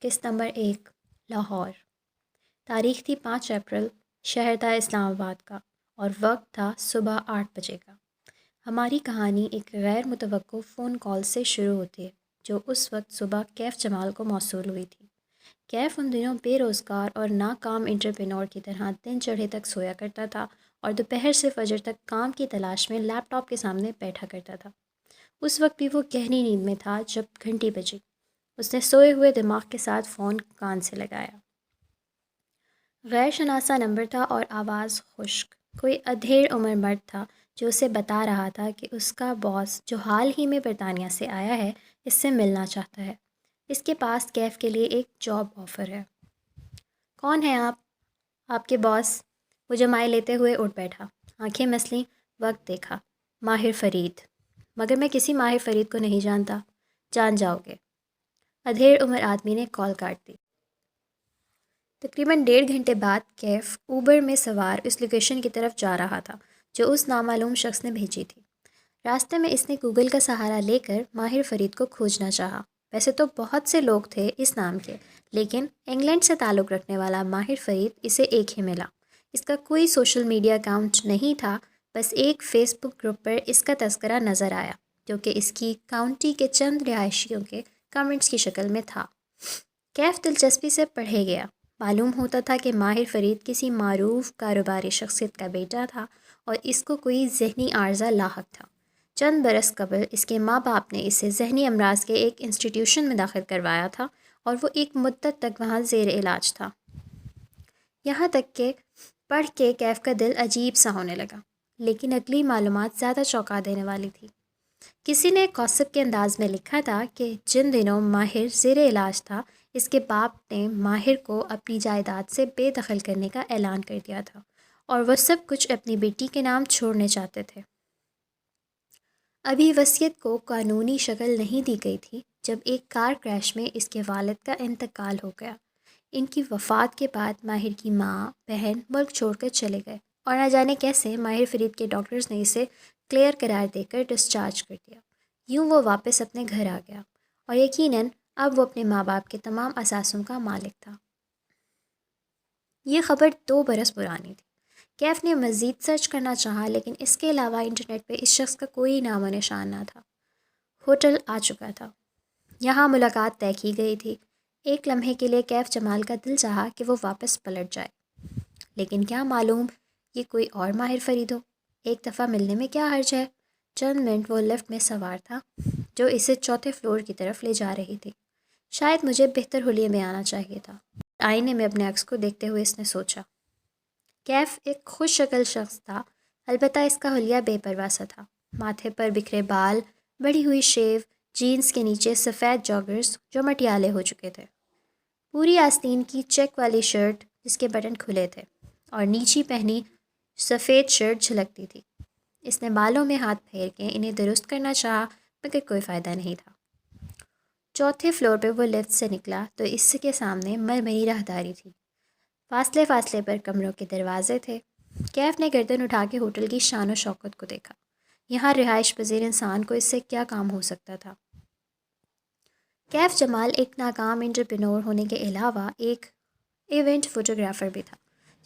قسط نمبر 1 لاہور۔ تاریخ تھی 5 اپریل، شہر تھا اسلام آباد کا اور وقت تھا صبح 8 بجے کا۔ ہماری کہانی ایک غیر متوقع فون کال سے شروع ہوتی ہے جو اس وقت صبح کیف جمال کو موصول ہوئی تھی۔ کیف ان دنوں بے روزگار اور ناکام انٹرپرینور کی طرح دن چڑھے تک سویا کرتا تھا اور دوپہر سے فجر تک کام کی تلاش میں لیپ ٹاپ کے سامنے بیٹھا کرتا تھا۔ اس وقت بھی وہ گہری نیند میں تھا جب گھنٹی بجی۔ اس نے سوئے ہوئے دماغ کے ساتھ فون کان سے لگایا۔ غیر شناسا نمبر تھا اور آواز خشک۔ کوئی ادھیڑ عمر مرد تھا جو اسے بتا رہا تھا کہ اس کا باس جو حال ہی میں برطانیہ سے آیا ہے اس سے ملنا چاہتا ہے۔ اس کے پاس کیف کے لیے ایک جاب آفر ہے۔ کون ہیں آپ؟ آپ کے باس؟ وہ جمائے لیتے ہوئے اٹھ بیٹھا، آنکھیں مسلیں، وقت دیکھا۔ ماہر فرید۔ مگر میں کسی ماہر فرید کو نہیں جانتا۔ جان جاؤ گے۔ ادھیڑ عمر آدمی نے کال کاٹ دی۔ تقریباً 1.5 گھنٹے بعد کیف اوبر میں سوار اس لوکیشن کی طرف جا رہا تھا جو اس نامعلوم شخص نے بھیجی تھی۔ راستے میں اس نے گوگل کا سہارا لے کر ماہر فرید کو کھوجنا چاہا۔ ویسے تو بہت سے لوگ تھے اس نام کے، لیکن انگلینڈ سے تعلق رکھنے والا ماہر فرید اسے ایک ہی ملا۔ اس کا کوئی سوشل میڈیا اکاؤنٹ نہیں تھا، بس ایک فیس بک گروپ پر اس کا تذکرہ نظر آیا جو کہ اس کی کاؤنٹی کے چند رہائشیوں کے کمنٹس کی شکل میں تھا۔ کیف دلچسپی سے پڑھے گیا۔ معلوم ہوتا تھا کہ ماہر فرید کسی معروف کاروباری شخصیت کا بیٹا تھا اور اس کو کوئی ذہنی عارضہ لاحق تھا۔ چند برس قبل اس کے ماں باپ نے اسے ذہنی امراض کے ایک انسٹیٹیوشن میں داخل کروایا تھا اور وہ ایک مدت تک وہاں زیر علاج تھا۔ یہاں تک کہ پڑھ کے کیف کا دل عجیب سا ہونے لگا، لیکن اگلی معلومات زیادہ چونکا دینے والی تھی۔ کسی نے گوسپ کے انداز میں لکھا تھا کہ جن دنوں ماہر زیر علاج تھا اس کے باپ نے ماہر کو اپنی جائیداد سے بے دخل کرنے کا اعلان کر دیا تھا اور وہ سب کچھ اپنی بیٹی کے نام چھوڑنے چاہتے تھے۔ ابھی وصیت کو قانونی شکل نہیں دی گئی تھی جب ایک کار کریش میں اس کے والد کا انتقال ہو گیا۔ ان کی وفات کے بعد ماہر کی ماں بہن ملک چھوڑ کر چلے گئے اور نہ جانے کیسے ماہر فرید کے ڈاکٹرز نے اسے کلیئر قرار دے کر ڈسچارج کر دیا۔ یوں وہ واپس اپنے گھر آ گیا اور یقیناً اب وہ اپنے ماں باپ کے تمام اثاثوں کا مالک تھا۔ یہ خبر 2 برس پرانی تھی۔ کیف نے مزید سرچ کرنا چاہا لیکن اس کے علاوہ انٹرنیٹ پہ اس شخص کا کوئی نام و نشان نہ تھا۔ ہوٹل آ چکا تھا۔ یہاں ملاقات طے کی گئی تھی۔ ایک لمحے کے لیے کیف جمال کا دل چاہا کہ وہ واپس پلٹ جائے، لیکن کیا معلوم یہ کوئی اور ماہر فرید ہو۔ ایک دفعہ ملنے میں کیا حرج ہے۔ چند منٹ وہ لفٹ میں سوار تھا جو اسے 4تھے فلور کی طرف لے جا رہی تھی۔ شاید مجھے بہتر حلیے میں آنا چاہیے تھا۔ آئینے میں اپنے عکس کو دیکھتے ہوئے اس نے سوچا۔ کیف ایک خوش شکل شخص تھا، البتہ اس کا حلیہ بے پرواہ سا تھا۔ ماتھے پر بکھرے بال، بڑھی ہوئی شیو، جینز کے نیچے سفید جاگرز جو مٹیالے ہو چکے تھے، پوری آستین کی چیک والی شرٹ جس کے بٹن کھلے تھے اور نیچی پہنی سفید شرٹ جھلکتی تھی۔ اس نے بالوں میں ہاتھ پھیر کے انہیں درست کرنا چاہا مگر کوئی فائدہ نہیں تھا۔ 4تھے فلور پہ وہ لفٹ سے نکلا تو اس کے سامنے مرمری راہداری تھی۔ فاصلے فاصلے پر کمروں کے دروازے تھے۔ کیف نے گردن اٹھا کے ہوٹل کی شان و شوکت کو دیکھا۔ یہاں رہائش پذیر انسان کو اس سے کیا کام ہو سکتا تھا۔ کیف جمال ایک ناکام انٹرپرینور ہونے کے علاوہ ایک ایونٹ فوٹوگرافر بھی تھا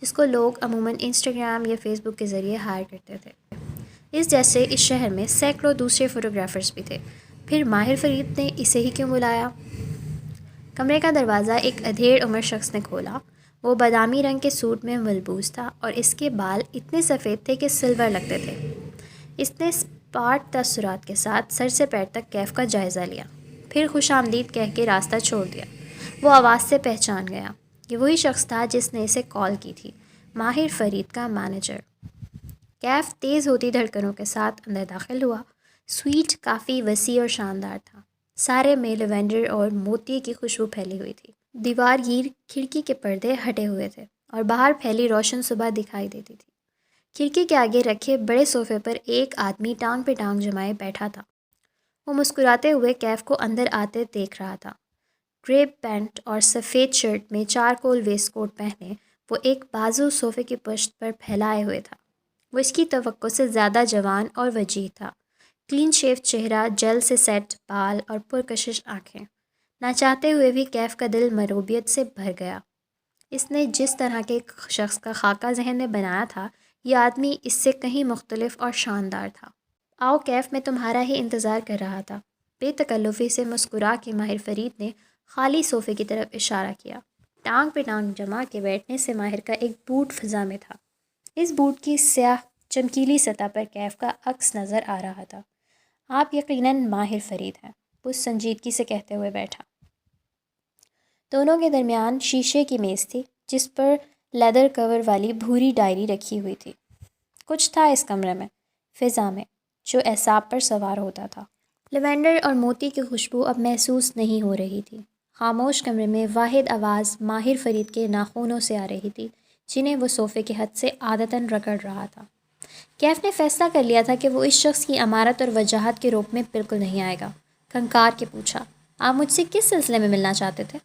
جس کو لوگ عموماً انسٹاگرام یا فیس بک کے ذریعے ہائر کرتے تھے۔ اس جیسے اس شہر میں سینکڑوں دوسرے فوٹوگرافرز بھی تھے، پھر ماہر فرید نے اسے ہی کیوں بلایا؟ کمرے کا دروازہ ایک ادھیڑ عمر شخص نے کھولا۔ وہ بادامی رنگ کے سوٹ میں ملبوس تھا اور اس کے بال اتنے سفید تھے کہ سلور لگتے تھے۔ اس نے اسپاٹ تاثرات کے ساتھ سر سے پیر تک کیف کا جائزہ لیا، پھر خوش آمدید کہہ کے راستہ چھوڑ دیا۔ وہ آواز سے پہچان گیا، یہ وہی شخص تھا جس نے اسے کال کی تھی، ماہر فرید کا مینیجر۔ کیف تیز ہوتی دھڑکنوں کے ساتھ اندر داخل ہوا۔ سویٹ کافی وسیع اور شاندار تھا، سارے میں لیوینڈر اور موتی کی خوشبو پھیلی ہوئی تھی۔ دیوار گیر کھڑکی کے پردے ہٹے ہوئے تھے اور باہر پھیلی روشن صبح دکھائی دیتی تھی۔ کھڑکی کے آگے رکھے بڑے صوفے پر ایک آدمی ٹانگ پہ ٹانگ جمائے بیٹھا تھا۔ وہ مسکراتے ہوئے کیف کو اندر آتے دیکھ رہا تھا۔ گرے پینٹ اور سفید شرٹ میں چارکول ویسٹ کوٹ پہنے وہ ایک بازو صوفے کی پشت پر پھیلائے ہوئے تھا۔ وہ اس کی توقع سے زیادہ جوان اور وجیح تھا۔ کلین شیو چہرہ، جیل سے سیٹ بال اور پرکشش آنکھیں۔ نہ چاہتے ہوئے بھی کیف کا دل مروبیت سے بھر گیا۔ اس نے جس طرح کے ایک شخص کا خاکہ ذہن میں بنایا تھا، یہ آدمی اس سے کہیں مختلف اور شاندار تھا۔ آؤ کیف، میں تمہارا ہی انتظار کر رہا تھا۔ بے تکلفی سے مسکرا کے ماہر فرید نے خالی صوفے کی طرف اشارہ کیا۔ ٹانگ پہ ٹانگ جما کے بیٹھنے سے ماہر کا ایک بوٹ فضا میں تھا۔ اس بوٹ کی سیاہ چمکیلی سطح پر کیف کا عکس نظر آ رہا تھا۔ آپ یقیناً ماہر فرید ہیں، وہ سنجیدگی سے کہتے ہوئے بیٹھا۔ دونوں کے درمیان شیشے کی میز تھی جس پر لیدر کور والی بھوری ڈائری رکھی ہوئی تھی۔ کچھ تھا اس کمرے میں، فضا میں، جو اعصاب پر سوار ہوتا تھا۔ لیوینڈر اور موتی کی خوشبو اب محسوس نہیں ہو رہی تھی۔ خاموش کمرے میں واحد آواز ماہر فرید کے ناخنوں سے آ رہی تھی، جنہیں وہ صوفے کے حد سے عادتاً رگڑ رہا تھا۔ کیف نے فیصلہ کر لیا تھا کہ وہ اس شخص کی امارت اور وجاہت کے روپ میں بالکل نہیں آئے گا۔ کھنکار کے پوچھا، آپ مجھ سے کس سلسلے میں ملنا چاہتے تھے؟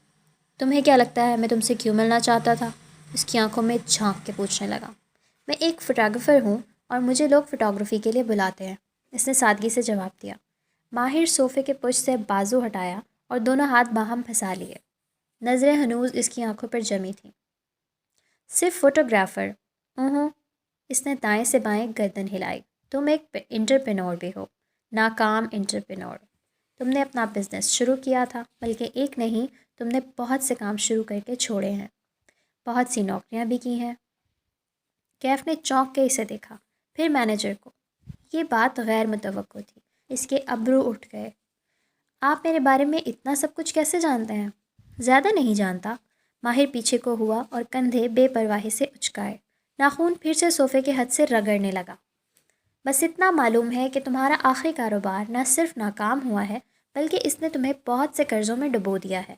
تمہیں کیا لگتا ہے میں تم سے کیوں ملنا چاہتا تھا؟ اس کی آنکھوں میں جھانک کے پوچھنے لگا۔ میں ایک فوٹوگرافر ہوں اور مجھے لوگ فوٹوگرافی کے لیے بلاتے ہیں، اس نے سادگی سے جواب دیا۔ ماہر صوفے کے پشت سے بازو ہٹایا اور دونوں ہاتھ باہم پھنسا لیے۔ نظریں ہنوز اس کی آنکھوں پر جمی تھیں۔ صرف فوٹوگرافر؟ اس نے دائیں سے بائیں گردن ہلائی۔ تم ایک انٹرپرینور بھی ہو، ناکام انٹرپرینور۔ تم نے اپنا بزنس شروع کیا تھا، بلکہ ایک نہیں، تم نے بہت سے کام شروع کر کے چھوڑے ہیں، بہت سی نوکریاں بھی کی ہیں۔ کیف نے چونک کے اسے دیکھا، پھر مینیجر کو۔ یہ بات غیر متوقع تھی، اس کے ابرو اٹھ گئے۔ آپ میرے بارے میں اتنا سب کچھ کیسے جانتے ہیں؟ زیادہ نہیں جانتا۔ ماہر پیچھے کو ہوا اور کندھے بے پرواہی سے اچکائے۔ ناخن پھر سے صوفے کے حد سے رگڑنے لگا۔ بس اتنا معلوم ہے کہ تمہارا آخری کاروبار نہ صرف ناکام ہوا ہے، بلکہ اس نے تمہیں بہت سے قرضوں میں ڈبو دیا ہے۔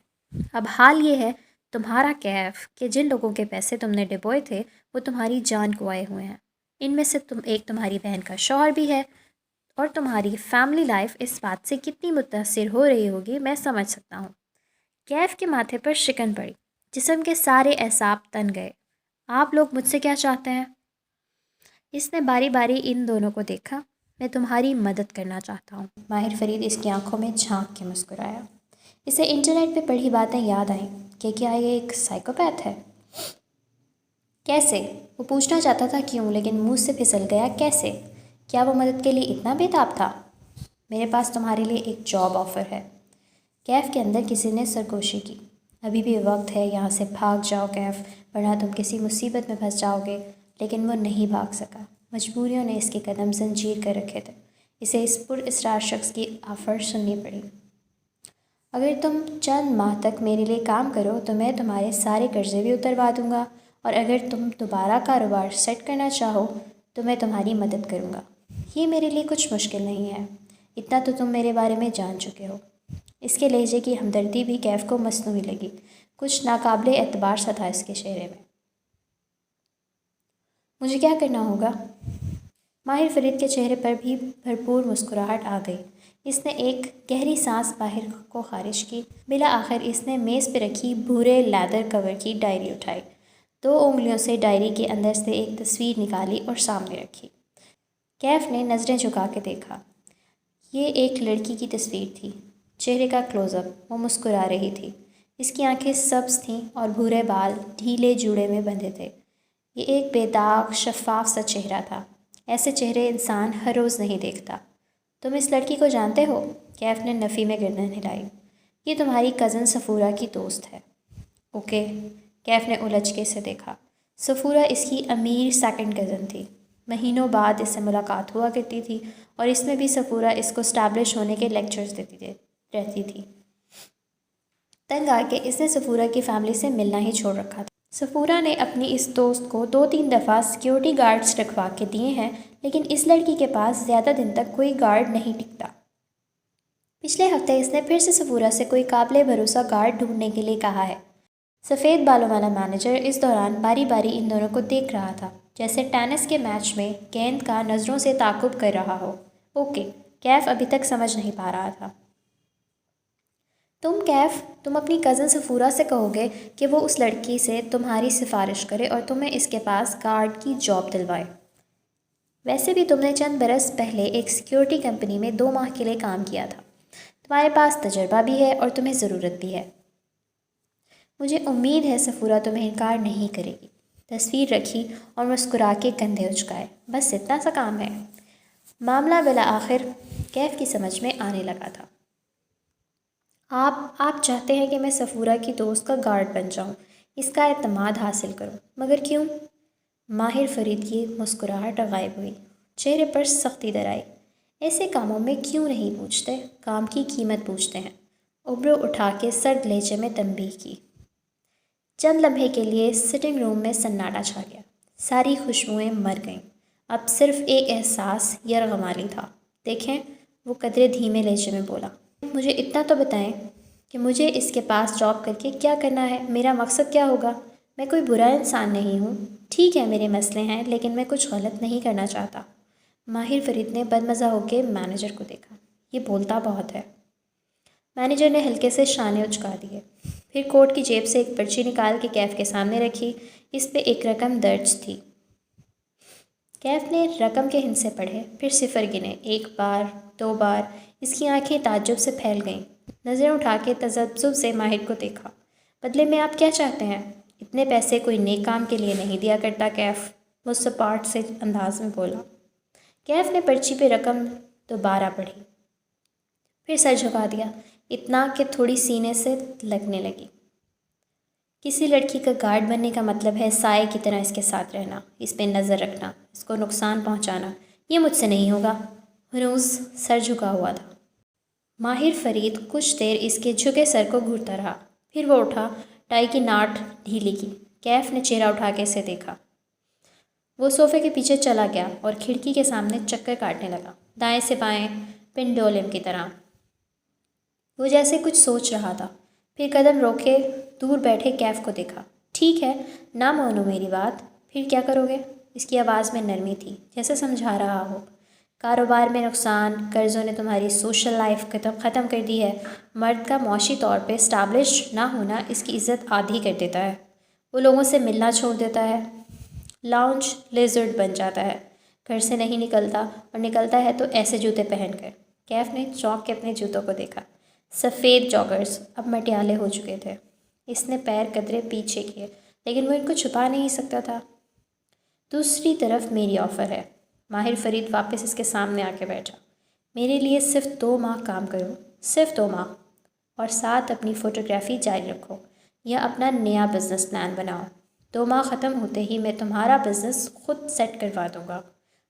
اب حال یہ ہے تمہارا کیف کہ جن لوگوں کے پیسے تم نے ڈبوئے تھے وہ تمہاری جان کو آئے ہوئے ہیں۔ ان میں سے تمہاری بہن کا شوہر بھی ہے، اور تمہاری فیملی لائف اس بات سے کتنی متاثر ہو رہی ہوگی میں سمجھ سکتا ہوں۔ کیف کے ماتھے پر شکن پڑی، جسم کے سارے اعصاب تن گئے۔ آپ لوگ مجھ سے کیا چاہتے ہیں؟ اس نے باری باری ان دونوں کو دیکھا۔ میں تمہاری مدد کرنا چاہتا ہوں۔ ماہر فرید اس کی آنکھوں میں جھانک کے مسکرایا۔ اسے انٹرنیٹ پہ پڑھی باتیں یاد آئیں کہ کیا یہ ایک سائیکوپیتھ ہے؟ کیسے؟ وہ پوچھنا چاہتا تھا کیوں، لیکن منہ سے پھسل گیا کیسے؟ کیا وہ مدد کے لیے اتنا بے تاب تھا؟ میرے پاس تمہارے لیے ایک جاب آفر ہے۔ کیف کے اندر کسی نے سرگوشی کی۔ ابھی بھی وقت ہے، یہاں سے بھاگ جاؤ کیف، ورنہ تم کسی مصیبت میں پھنس جاؤ گے۔ لیکن وہ نہیں بھاگ سکا، مجبوریوں نے اس کے قدم زنجیر کر رکھے تھے۔ اسے اس پر اسرار شخص کی آفر سننی پڑی۔ اگر تم چند ماہ تک میرے لیے کام کرو تو میں تمہارے سارے قرضے بھی اتروا دوں گا، اور اگر تم دوبارہ کاروبار سیٹ کرنا چاہو تو میں تمہاری مدد کروں گا۔ یہ میرے لیے کچھ مشکل نہیں ہے، اتنا تو تم میرے بارے میں جان چکے ہو۔ اس کے لہجے کی ہمدردی بھی کیف کو مصنوعی لگی، کچھ ناقابل اعتبار سا تھا اس کے چہرے میں۔ مجھے کیا کرنا ہوگا؟ ماہر فرید کے چہرے پر بھی بھرپور مسکراہٹ آ گئی۔ اس نے ایک گہری سانس باہر کو خارج کی۔ بالآخر اس نے میز پہ رکھی بھورے لیدر کور کی ڈائری اٹھائی، 2 انگلیوں سے ڈائری کے اندر سے ایک تصویر نکالی اور سامنے رکھی۔ کیف نے نظریں جھکا کے دیکھا۔ یہ ایک لڑکی کی تصویر تھی، چہرے کا کلوز اپ۔ وہ مسکرا رہی تھی، اس کی آنکھیں سبز تھیں اور بھورے بال ڈھیلے جوڑے میں بندھے تھے۔ یہ ایک بے داغ شفاف سا چہرہ تھا، ایسے چہرے انسان ہر روز نہیں دیکھتا۔ تم اس لڑکی کو جانتے ہو؟ کیف نے نفی میں گردن ہلائی۔ یہ تمہاری کزن صفورہ کی دوست ہے۔ اوکے، کیف نے الجھ کے اسے دیکھا۔ صفورہ اس کی امیر سیکنڈ کزن تھی، مہینوں بعد اس سے ملاقات ہوا کرتی تھی، اور اس میں بھی صفورہ اس کو اسٹیبلش ہونے کے لیکچرز دیتی رہتی تھی۔ تنگ آ کے اس نے صفورہ کی فیملی سے ملنا ہی چھوڑ رکھا تھا۔ صفورہ نے اپنی اس دوست کو 2-3 دفعہ سیکیورٹی گارڈز رکھوا کے دیے ہیں، لیکن اس لڑکی کے پاس زیادہ دن تک کوئی گارڈ نہیں ٹکتا۔ پچھلے ہفتے اس نے پھر سے صفورہ سے کوئی قابل بھروسہ گارڈ ڈھونڈنے کے لیے کہا ہے۔ سفید بالوں والا مینیجر اس دوران باری باری ان دونوں کو دیکھ رہا تھا، جیسے ٹینس کے میچ میں گیند کا نظروں سے تعاقب کر رہا ہو۔ اوکے، کیف ابھی تک سمجھ نہیں پا رہا تھا۔ تم اپنی کزن صفورہ سے کہو گے کہ وہ اس لڑکی سے تمہاری سفارش کرے اور تمہیں اس کے پاس گارڈ کی جاب دلوائے۔ ویسے بھی تم نے چند برس پہلے ایک سیکیورٹی کمپنی میں 2 ماہ کے لیے کام کیا تھا۔ تمہارے پاس تجربہ بھی ہے اور تمہیں ضرورت بھی ہے۔ مجھے امید ہے صفورہ تمہیں انکار نہیں کرے گی۔ تصویر رکھی اور مسکرا کے کندھے اچکائے۔ بس اتنا سا کام ہے۔ معاملہ بالآخر کیف کی سمجھ میں آنے لگا تھا۔ آپ چاہتے ہیں کہ میں صفورہ کی دوست کا گارڈ بن جاؤں، اس کا اعتماد حاصل کروں، مگر کیوں؟ ماہر فرید کی مسکراہٹ غائب ہوئی، چہرے پر سختی در آئی۔ ایسے کاموں میں کیوں نہیں پوچھتے، کام کی قیمت پوچھتے ہیں۔ ابرو اٹھا کے سرد لہجے میں تنبیہ کی۔ چند لمحے کے لیے سٹنگ روم میں سناٹا چھا گیا۔ ساری خوشبوئیں مر گئیں۔ اب صرف ایک احساس یرغمالی تھا۔ دیکھیں، وہ قدرے دھیمے لہجے میں بولا، مجھے اتنا تو بتائیں کہ مجھے اس کے پاس جاب کر کے کیا کرنا ہے، میرا مقصد کیا ہوگا؟ میں کوئی برا انسان نہیں ہوں، ٹھیک ہے میرے مسئلے ہیں، لیکن میں کچھ غلط نہیں کرنا چاہتا۔ ماہر فرید نے بدمزہ ہو کے مینیجر کو دیکھا۔ یہ بولتا بہت ہے۔ مینیجر نے ہلکے سے شانے اچکا دیے، پھر کوٹ کی جیب سے ایک پرچی نکال کے کیف کے سامنے رکھی۔ اس پہ ایک رقم درج تھی۔ کیف نے رقم کے ہندسے پڑھے، پھر صفر گنے، 1 بار، 2 بار۔ اس کی آنکھیں تعجب سے پھیل گئیں۔ نظریں اٹھا کے تذبذب سے ماہر کو دیکھا۔ بدلے میں آپ کیا چاہتے ہیں؟ اتنے پیسے کوئی نیک کام کے لیے نہیں دیا کرتا، کیف مصپاٹ سے انداز میں بولا۔ کیف نے پرچی پہ رقم دوبارہ پڑھی، پھر سر جھکا دیا، اتنا کہ تھوڑی سینے سے لگنے لگی۔ کسی لڑکی کا گارڈ بننے کا مطلب ہے سائے کی طرح اس کے ساتھ رہنا، اس پہ نظر رکھنا، اس کو نقصان پہنچانا۔ یہ مجھ سے نہیں ہوگا۔ ہنوز سر جھکا ہوا تھا۔ ماہر فرید کچھ دیر اس کے جھکے سر کو گھورتا رہا، پھر وہ اٹھا، ٹائی کی ناٹ ڈھیلی کی۔ کیف نے چہرہ اٹھا کے اسے دیکھا۔ وہ صوفے کے پیچھے چلا گیا اور کھڑکی کے سامنے چکر کاٹنے لگا، دائیں سے بائیں، پنڈولم کی طرح۔ وہ جیسے کچھ سوچ رہا تھا، پھر قدم روکے دور بیٹھے کیف کو دیکھا۔ ٹھیک ہے، نہ مانو میری بات، پھر کیا کرو گے؟ اس کی آواز میں نرمی تھی، جیسے سمجھا رہا ہو۔ کاروبار میں نقصان، قرضوں نے تمہاری سوشل لائف ختم کر دی ہے۔ مرد کا معاشی طور پہ اسٹیبلش نہ ہونا اس کی عزت آدھی کر دیتا ہے۔ وہ لوگوں سے ملنا چھوڑ دیتا ہے، لاؤنج لیزرڈ بن جاتا ہے، گھر سے نہیں نکلتا، اور نکلتا ہے تو ایسے جوتے پہن کر۔ کیف نے چونک کے اپنے جوتوں کو دیکھا۔ سفید جاگرز اب مٹیالے ہو چکے تھے۔ اس نے پیر قدرے پیچھے کیے، لیکن وہ ان کو چھپا نہیں سکتا تھا۔ دوسری طرف میری آفر ہے۔ ماہر فرید واپس اس کے سامنے آ کے بیٹھا۔ میرے لیے صرف 2 ماہ کام کرو، صرف 2 ماہ، اور ساتھ اپنی فوٹوگرافی جاری رکھو یا اپنا نیا بزنس پلان بناؤ۔ 2 ماہ ختم ہوتے ہی میں تمہارا بزنس خود سیٹ کروا دوں گا۔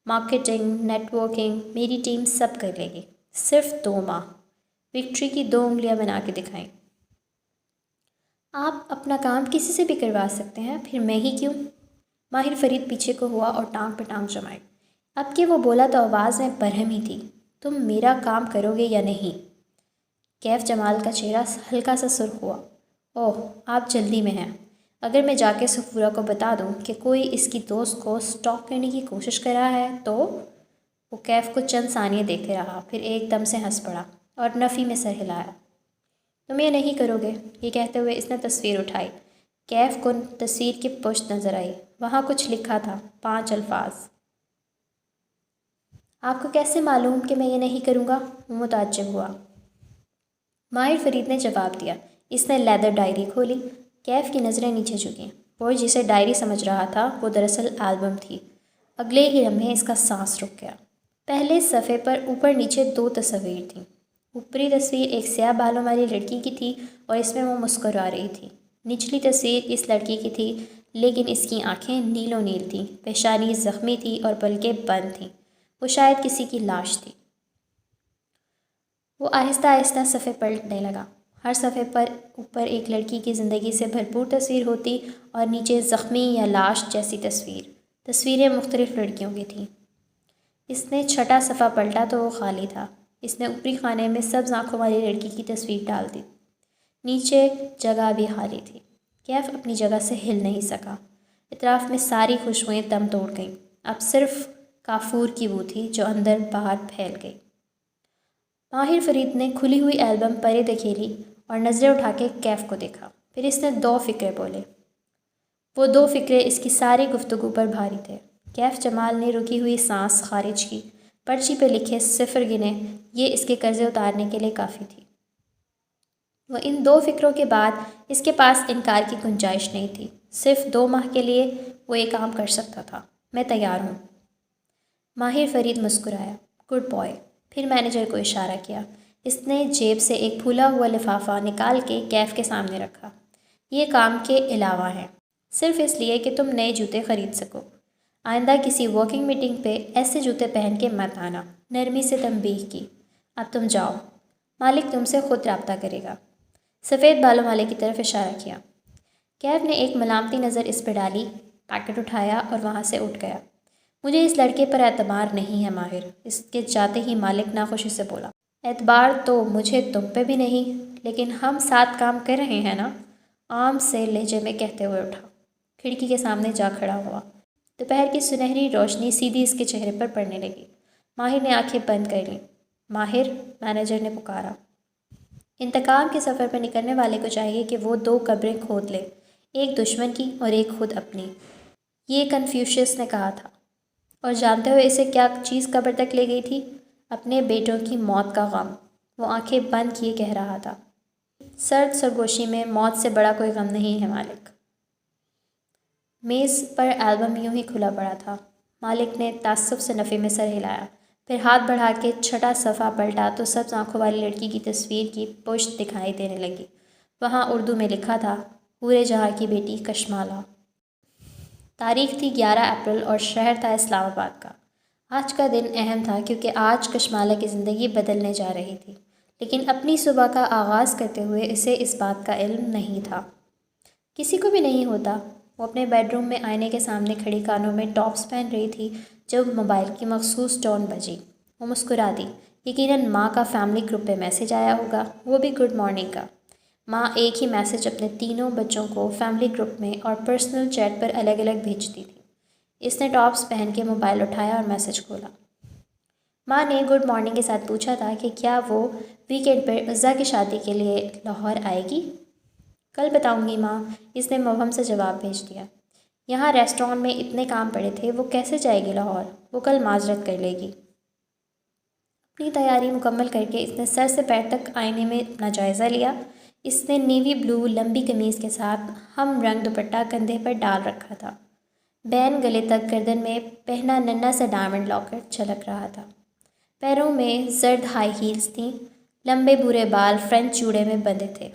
مارکیٹنگ، نیٹ ورکنگ میری ٹیم سب کر لے گی۔ صرف 2 ماہ۔ وکٹری کی 2 انگلیاں بنا کے دکھائیں۔ آپ اپنا کام کسی سے بھی کروا سکتے ہیں، پھر میں ہی کیوں؟ ماہر فرید پیچھے کو ہوا اور ٹانگ پہ ٹانگ جمائی۔ اب کہ وہ بولا تو آواز میں برہم ہی تھی۔ تم میرا کام کرو گے یا نہیں؟ کیف جمال کا چہرہ ہلکا سا سرخ ہوا۔ اوہ، آپ جلدی میں ہیں۔ اگر میں جا کے صفورہ کو بتا دوں کہ کوئی اس کی دوست کو سٹاک کرنے کی کوشش کر رہا ہے تو؟ وہ کیف کو چند ثانیے دیکھتے رہا، پھر ایک دم سے ہنس پڑا اور نفی میں سر ہلایا۔ تم یہ نہیں کرو گے، یہ کہتے ہوئے اس نے تصویر اٹھائی۔ کیف کو تصویر کی پشت نظر آئی، وہاں کچھ لکھا تھا، 5 الفاظ۔ آپ کو کیسے معلوم کہ میں یہ نہیں کروں گا؟ وہ متعجب ہوا۔ ماہر فرید نے جواب دیا۔ اس نے لیدر ڈائری کھولی۔ کیف کی نظریں نیچے جھکیں۔ وہ جسے ڈائری سمجھ رہا تھا وہ دراصل البم تھی۔ اگلے ہی لمحے اس کا سانس رک گیا۔ پہلے صفحے پر اوپر نیچے 2 تصاویر تھیں۔ اوپری تصویر ایک سیاہ بالوں والی لڑکی کی تھی اور اس میں وہ مسکرا رہی تھی۔ نچلی تصویر اس لڑکی کی تھی، لیکن اس کی آنکھیں نیلو نیل تھیں، پیشانی زخمی تھی اور پلکیں بند تھیں۔ وہ شاید کسی کی لاش تھی۔ وہ آہستہ آہستہ صفحے پلٹنے لگا۔ ہر صفحے پر اوپر ایک لڑکی کی زندگی سے بھرپور تصویر ہوتی اور نیچے زخمی یا لاش جیسی تصویر۔ تصویریں مختلف لڑکیوں کی تھیں۔ اس نے 6واں صفحہ پلٹا تو وہ خالی تھا۔ اس نے اوپری خانے میں سبز آنکھوں والی لڑکی کی تصویر ڈال دی۔ نیچے جگہ بھی خالی تھی۔ کیف اپنی جگہ سے ہل نہیں سکا۔ اطراف میں ساری خوشبوئیں دم توڑ گئیں۔ اب صرف کافور کی بو تھی جو اندر باہر پھیل گئی۔ ماہر فرید نے کھلی ہوئی البم پرے دھکیلی اور نظریں اٹھا کے کیف کو دیکھا۔ پھر اس نے 2 فقرے بولے۔ وہ 2 فقرے اس کی ساری گفتگو پر بھاری تھے۔ کیف جمال نے رکی ہوئی سانس خارج کی۔ پرچی پہ لکھے 0 گنے، یہ اس کے قرضے اتارنے کے لیے کافی تھی۔ وہ ان دو فکروں کے بعد اس کے پاس انکار کی گنجائش نہیں تھی۔ صرف 2 ماہ کے لیے وہ یہ کام کر سکتا تھا۔ میں تیار ہوں۔ ماہر فرید مسکرایا۔ Good boy. پھر مینیجر کو اشارہ کیا۔ اس نے جیب سے ایک پھولا ہوا لفافہ نکال کے کیف کے سامنے رکھا۔ یہ کام کے علاوہ ہے، صرف اس لیے کہ تم نئے جوتے خرید سکو۔ آئندہ کسی ورکنگ میٹنگ پہ ایسے جوتے پہن کے مت آنا۔ نرمی سے تنبیہ کی۔ اب تم جاؤ، مالک تم سے خود رابطہ کرے گا۔ سفید بالوں والے کی طرف اشارہ کیا۔ کیف نے ایک ملامتی نظر اس پہ ڈالی، پیکٹ اٹھایا اور وہاں سے اٹھ گیا۔ مجھے اس لڑکے پر اعتبار نہیں ہے ماہر، اس کے جاتے ہی مالک ناخوشی سے بولا۔ اعتبار تو مجھے تم پہ بھی نہیں، لیکن ہم ساتھ کام کر رہے ہیں نا، عام سے لہجے میں کہتے ہوئے اٹھا۔ کھڑکی کے سامنے جا کھڑا ہوا۔ دوپہر کی سنہری روشنی سیدھی اس کے چہرے پر پڑنے لگی۔ ماہر نے آنکھیں بند کر لیں۔ ماہر، مینیجر نے پکارا۔ انتقام کے سفر پر نکلنے والے کو چاہیے کہ وہ 2 قبریں کھود لے، ایک دشمن کی اور ایک خود اپنی۔ یہ کنفیوشس نے کہا تھا۔ اور جانتے ہو اسے کیا چیز قبر تک لے گئی تھی؟ اپنے بیٹوں کی موت کا غم۔ وہ آنکھیں بند کیے کہہ رہا تھا۔ سرد سرگوشی میں موت سے بڑا کوئی غم نہیں ہے مالک۔ میز پر البم یوں ہی کھلا پڑا تھا۔ مالک نے تعصب سے نفی میں سر ہلایا، پھر ہاتھ بڑھا کے چھٹا صفحہ پلٹا تو سبز آنکھوں والی لڑکی کی تصویر کی پشت دکھائی دینے لگی۔ وہاں اردو میں لکھا تھا، پورے جہاں کی بیٹی کشمالہ۔ تاریخ تھی 11 اپریل اور شہر تھا اسلام آباد کا۔ آج کا دن اہم تھا کیونکہ آج کشمالہ کی زندگی بدلنے جا رہی تھی، لیکن اپنی صبح کا آغاز کرتے ہوئے اسے اس بات کا علم نہیں تھا۔ کسی کو بھی نہیں ہوتا۔ وہ اپنے بیڈ روم میں آئینے کے سامنے کھڑی کانوں میں ٹاپس پہن رہی تھی جب موبائل کی مخصوص ٹون بجی۔ وہ مسکرا دی۔ یقیناً ماں کا فیملی گروپ پہ میسج آیا ہوگا، وہ بھی گڈ مارننگ کا۔ ماں ایک ہی میسج اپنے تینوں بچوں کو فیملی گروپ میں اور پرسنل چیٹ پر الگ الگ بھیجتی تھی۔ اس نے ٹاپس پہن کے موبائل اٹھایا اور میسج کھولا۔ ماں نے گڈ مارننگ کے ساتھ پوچھا تھا کہ کیا وہ ویکینڈ پر عزا کی شادی کے لیے لاہور آئے گی؟ کل بتاؤں گی ماں، اس نے مبہم سے جواب بھیج دیا۔ یہاں ریسٹورانٹ میں اتنے کام پڑے تھے، وہ کیسے جائے گی لاہور؟ وہ کل معذرت کر لے گی۔ اپنی تیاری مکمل کر کے اس نے سر سے پیر تک آئینے میں اپنا جائزہ لیا۔ اس نے نیوی بلو لمبی قمیض کے ساتھ ہم رنگ دوپٹہ کندھے پر ڈال رکھا تھا۔ بین گلے تک گردن میں پہنا ننھا سا ڈائمنڈ لاکٹ چھلک رہا تھا۔ پیروں میں زرد ہائی ہیلز تھیں۔ لمبے بھورے بال فرینچ جوڑے میں بندھے تھے۔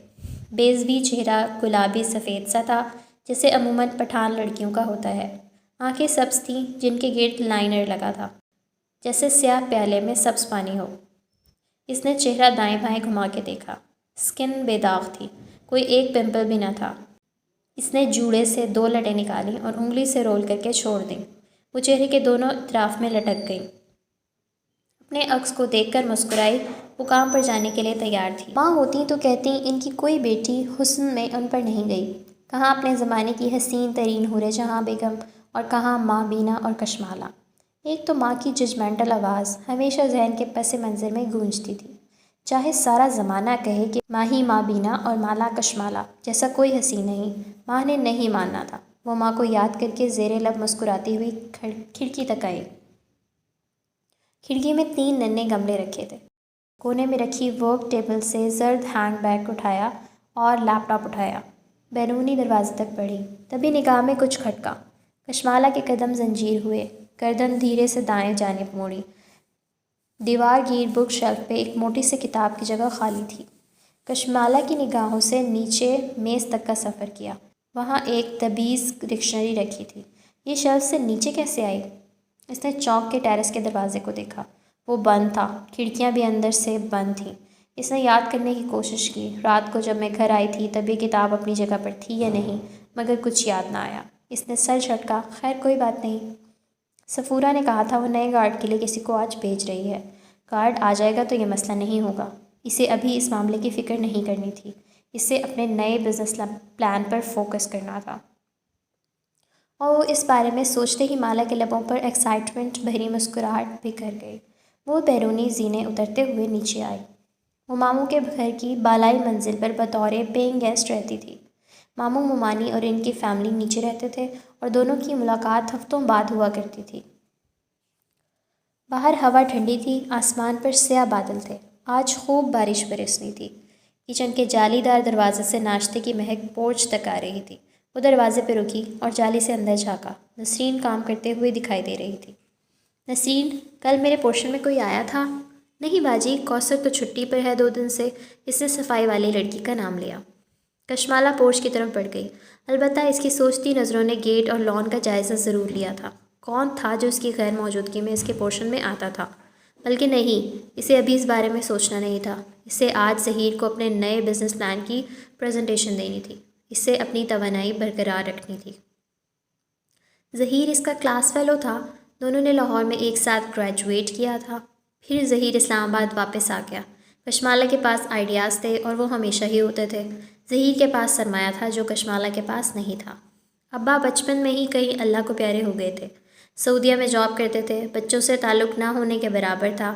بیضوی چہرہ گلابی سفید سا تھا، جیسے عموماً پٹھان لڑکیوں کا ہوتا ہے۔ آنکھیں سبز تھیں جن کے گرد لائنر لگا تھا، جیسے سیاہ پیالے میں سبز پانی ہو۔ اس نے چہرہ دائیں بائیں گھما کے دیکھا۔ سکن بے داغ تھی، کوئی ایک پمپل بھی نہ تھا۔ اس نے جوڑے سے 2 لٹیں نکالیں اور انگلی سے رول کر کے چھوڑ دیں۔ وہ چہرے کے دونوں اطراف میں لٹک گئیں۔ اپنے عکس کو دیکھ کر مسکرائی۔ وہ کام پر جانے کے لیے تیار تھی۔ ماں ہوتی تو کہتی ان کی کوئی بیٹی حسن میں ان پر نہیں گئی۔ کہاں اپنے زمانے کی حسین ترین حورِ جہاں بیگم اور کہاں ماں بینا اور کشمالہ۔ ایک تو ماں کی ججمنٹل آواز ہمیشہ ذہن کے پس منظر میں گونجتی تھی، چاہے سارا زمانہ کہے کہ ماہی ماں بینا اور مالا کشمالہ جیسا کوئی حسین نہیں، ماں نے نہیں ماننا تھا۔ وہ ماں کو یاد کر کے زیر لب مسکراتی ہوئی کھڑکی تک آئی۔ کھڑکی میں 3 ننھے گملے رکھے تھے۔ کونے میں رکھی ورک ٹیبل سے زرد ہینڈ بیگ اٹھایا اور لیپ ٹاپ اٹھایا۔ بیرونی دروازے تک بڑھی، تبھی نگاہ میں کچھ کھٹکا۔ کشمالہ کے قدم زنجیر ہوئے، گردن دھیرے سے دائیں جانب موڑی۔ دیوار گیر بک شیلف پہ ایک موٹی سی کتاب کی جگہ خالی تھی۔ کشمالہ کی نگاہوں سے نیچے میز تک کا سفر کیا۔ وہاں ایک تبیض ڈکشنری رکھی تھی۔ یہ شیلف سے نیچے کیسے آئی؟ اس نے چوک کے ٹیرس کے دروازے کو دیکھا۔ وہ بند تھا، کھڑکیاں بھی اندر سے بند تھیں۔ اس نے یاد کرنے کی کوشش کی، رات کو جب میں گھر آئی تھی تب یہ کتاب اپنی جگہ پر تھی یا نہیں، مگر کچھ یاد نہ آیا۔ اس نے سر جھٹکا۔ خیر کوئی بات نہیں۔ سفورہ نے کہا تھا وہ نئے گارڈ کے لیے کسی کو آج بھیج رہی ہے۔ گارڈ آ جائے گا تو یہ مسئلہ نہیں ہوگا۔ اسے ابھی اس معاملے کی فکر نہیں کرنی تھی، اسے اپنے نئے بزنس پلان پر فوکس کرنا تھا۔ اور وہ اس بارے میں سوچتے ہی مالا کے لبوں پر ایکسائٹمنٹ بھری مسکراہٹ بکھر گئی۔ وہ بیرونی زینے اترتے ہوئے نیچے آئی۔ وہ ماموں کے گھر کی بالائی منزل پر بطور پیئنگ گیسٹ رہتی تھی۔ ماموں ممانی اور ان کی فیملی نیچے رہتے تھے اور دونوں کی ملاقات ہفتوں بعد ہوا کرتی تھی۔ باہر ہوا ٹھنڈی تھی، آسمان پر سیاہ بادل تھے۔ آج خوب بارش برسنی تھی۔ کچن کے جالی دار دروازے سے ناشتے کی مہک پورچ تک آ رہی تھی۔ وہ دروازے پہ رکی اور جالی سے اندر جھانکا۔ نسرین کام کرتے ہوئے دکھائی دے رہی تھی۔ نسرین، کل میرے پورشن میں کوئی آیا تھا؟ نہیں باجی، کوثر تو چھٹی پر ہے 2 دن سے۔ اس نے صفائی والی لڑکی کا نام لیا۔ کشمالہ پورچ کی طرف بڑھ گئی۔ البتہ اس کی سوچتی نظروں نے گیٹ اور لان کا جائزہ ضرور لیا تھا۔ کون تھا جو اس کی غیر موجودگی میں اس کے پورشن میں آتا تھا؟ بلکہ نہیں، اسے ابھی اس بارے میں سوچنا نہیں تھا۔ اسے آج ظہیر کو اپنے نئے بزنس پلان کی پریزنٹیشن دینی تھی۔ اسے اپنی توانائی برقرار رکھنی تھی۔ ظہیر اس کا کلاس فیلو تھا۔ دونوں نے لاہور میں ایک ساتھ گریجویٹ کیا تھا۔ پھر ظہیر اسلام آباد واپس آ گیا۔ کشمالہ کے پاس آئیڈیاز تھے اور وہ ہمیشہ ہی ہوتے تھے۔ ظہیر کے پاس سرمایہ تھا جو کشمالہ کے پاس نہیں تھا۔ ابا بچپن میں ہی کہیں اللہ کو پیارے ہو گئے تھے۔ سعودیہ میں جاب کرتے تھے، بچوں سے تعلق نہ ہونے کے برابر تھا۔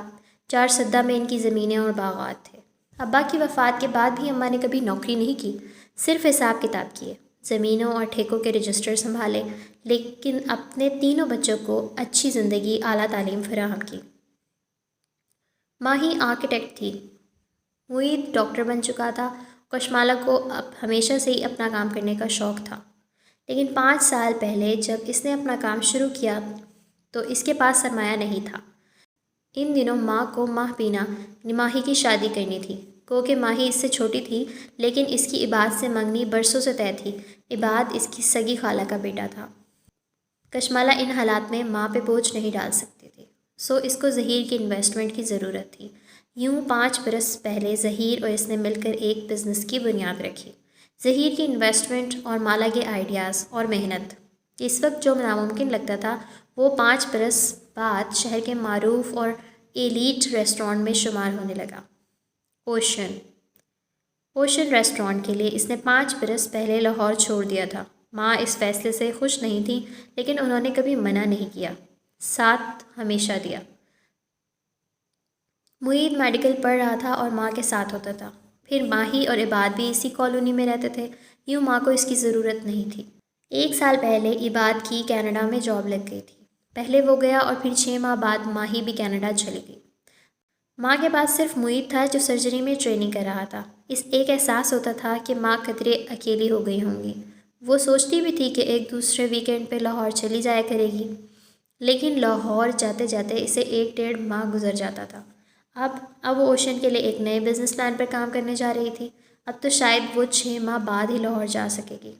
4 سدہ میں ان کی زمینیں اور باغات تھے۔ ابا کی وفات کے بعد بھی اماں نے کبھی نوکری نہیں کی، صرف حساب کتاب کیے، زمینوں اور ٹھیکوں کے رجسٹر سنبھالے، لیکن اپنے تینوں بچوں کو اچھی زندگی، اعلیٰ تعلیم فراہم کی۔ ماں ہی آرکیٹیکٹ تھی، معید ڈاکٹر بن چکا تھا۔ کشمالہ کو اب ہمیشہ سے ہی اپنا کام کرنے کا شوق تھا، لیکن 5 سال پہلے جب اس نے اپنا کام شروع کیا تو اس کے پاس سرمایہ نہیں تھا۔ ان دنوں ماں کو ماہ بینا ماہی کی شادی کرنی تھی۔ گو کہ ماہی اس سے چھوٹی تھی، لیکن اس کی عباد سے منگنی برسوں سے طے تھی۔ عباد اس کی سگی خالہ کا بیٹا تھا۔ کشمالہ ان حالات میں ماں پہ بوجھ نہیں ڈال سکتی تھی، سو اس کو ظہیر کی انویسٹمنٹ کی ضرورت تھی۔ یوں 5 برس پہلے ظہیر اور اس نے مل کر ایک بزنس کی بنیاد رکھی۔ ظہیر کی انویسٹمنٹ اور مالا کے آئیڈیاز اور محنت، اس وقت جو ناممکن لگتا تھا وہ 5 برس بعد شہر کے معروف اور ایلیٹ ریسٹورانٹ میں شمار ہونے لگا۔ اوشن ریسٹورانٹ کے لیے اس نے 5 برس پہلے لاہور چھوڑ دیا تھا۔ ماں اس فیصلے سے خوش نہیں تھی، لیکن انہوں نے کبھی منع نہیں کیا، ساتھ ہمیشہ دیا۔ معید میڈیکل پڑھ رہا تھا اور ماں کے ساتھ ہوتا تھا۔ پھر ماہی اور عباد بھی اسی کالونی میں رہتے تھے، یوں ماں کو اس کی ضرورت نہیں تھی۔ 1 سال پہلے عباد کی کینیڈا میں جاب لگ گئی تھی۔ پہلے وہ گیا اور پھر 6 ماہ بعد ماہی بھی کینیڈا چلی گئی۔ ماں کے پاس صرف معید تھا جو سرجری میں ٹریننگ کر رہا تھا۔ اس ایک احساس ہوتا تھا کہ ماں قدرے اکیلی ہو گئی ہوں گی۔ وہ سوچتی بھی تھی کہ ایک دوسرے ویکینڈ پہ لاہور چلی جایا کرے گی، لیکن لاہور جاتے جاتے اسے 1 ڈیڑھ ماہ گزر جاتا تھا۔ اب وہ اوشن کے لیے ایک نئے بزنس پلان پر کام کرنے جا رہی تھی۔ اب تو شاید وہ 6 ماہ بعد ہی لاہور جا سکے گی۔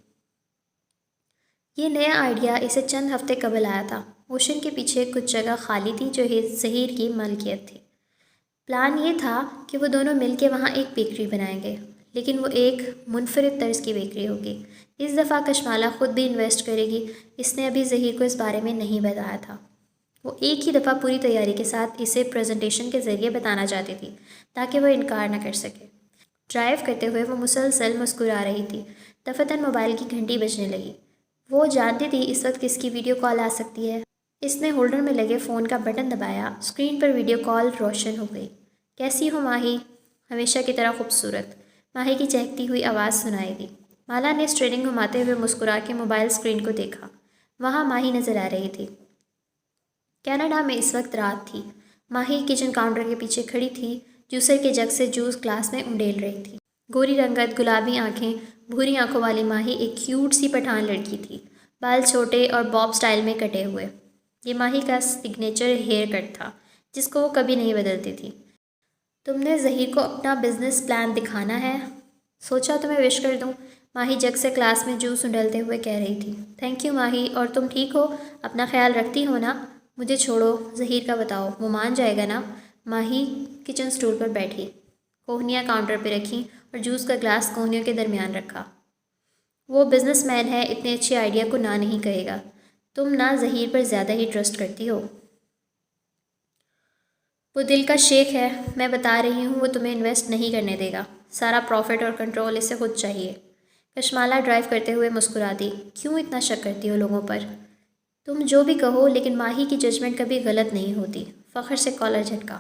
یہ نیا آئیڈیا اسے چند ہفتے قبل آیا تھا۔ اوشن کے پیچھے کچھ جگہ خالی تھی جو ظہیر کی ملکیت تھی۔ پلان یہ تھا کہ وہ دونوں مل کے وہاں ایک بیکری بنائیں گے، لیکن وہ ایک منفرد طرز کی بیکری ہوگی۔ اس دفعہ کشمالہ خود بھی انویسٹ کرے گی۔ اس نے ابھی ظہیر کو اس بارے میں نہیں بتایا تھا۔ وہ ایک ہی دفعہ پوری تیاری کے ساتھ اسے پریزنٹیشن کے ذریعے بتانا چاہتی تھی تاکہ وہ انکار نہ کر سکے۔ ڈرائیو کرتے ہوئے وہ مسلسل مسکرا رہی تھی۔ دفتر موبائل کی گھنٹی بجنے لگی۔ وہ جانتی تھی اس وقت کس کی ویڈیو کال آ سکتی ہے۔ اس نے ہولڈر میں لگے فون کا بٹن دبایا، اسکرین پر ویڈیو کال روشن ہو گئی۔ کیسی ہو ماہی؟ ہمیشہ کی طرح خوبصورت، ماہی کی چہکتی ہوئی آواز سنائی دی۔ مالا نے اسٹیئرنگ گھماتے ہوئے مسکرا کے موبائل اسکرین کو دیکھا۔ وہاں ماہی نظر آ رہی تھی۔ کینیڈا میں اس وقت رات تھی۔ ماہی کچن کاؤنٹر کے پیچھے کھڑی تھی، جوسر کے جگ سے جوس گلاس میں انڈیل رہی تھی۔ گوری رنگت، گلابی آنکھیں، بھوری آنکھوں والی ماہی ایک کیوٹ سی پٹھان لڑکی تھی، بال چھوٹے اور باب سٹائل میں کٹے ہوئے۔ یہ ماہی کا سگنیچر ہیئر کٹ تھا جس کو وہ کبھی نہیں بدلتی تھی۔ تم نے ظہیر کو اپنا بزنس پلان دکھانا ہے؟ سوچا تمہیں وش کر دوں، ماہی جگ سے گلاس میں جوس انڈلتے ہوئے کہہ رہی تھی۔ تھینک یو ماہی، اور تم ٹھیک ہو؟ اپنا خیال رکھتی ہو نا؟ مجھے چھوڑو، ظہیر کا بتاؤ، وہ مان جائے گا نا؟ ماہی کچن سٹول پر بیٹھی، کوہنیاں کاؤنٹر پہ رکھیں اور جوس کا گلاس کوہنیوں کے درمیان رکھا۔ وہ بزنس مین ہے، اتنے اچھے آئیڈیا کو نہ نہیں کہے گا۔ تم نہ ظہیر پر زیادہ ہی ٹرسٹ کرتی ہو۔ وہ دل کا شیخ ہے، میں بتا رہی ہوں، وہ تمہیں انویسٹ نہیں کرنے دے گا۔ سارا پروفٹ اور کنٹرول اسے خود چاہیے۔ کشمالہ ڈرائیو کرتے ہوئے مسکرا دی۔ کیوں اتنا شک کرتی ہو لوگوں پر؟ تم جو بھی کہو، لیکن ماہی کی ججمنٹ کبھی غلط نہیں ہوتی۔ فخر سے کالر جھٹکا۔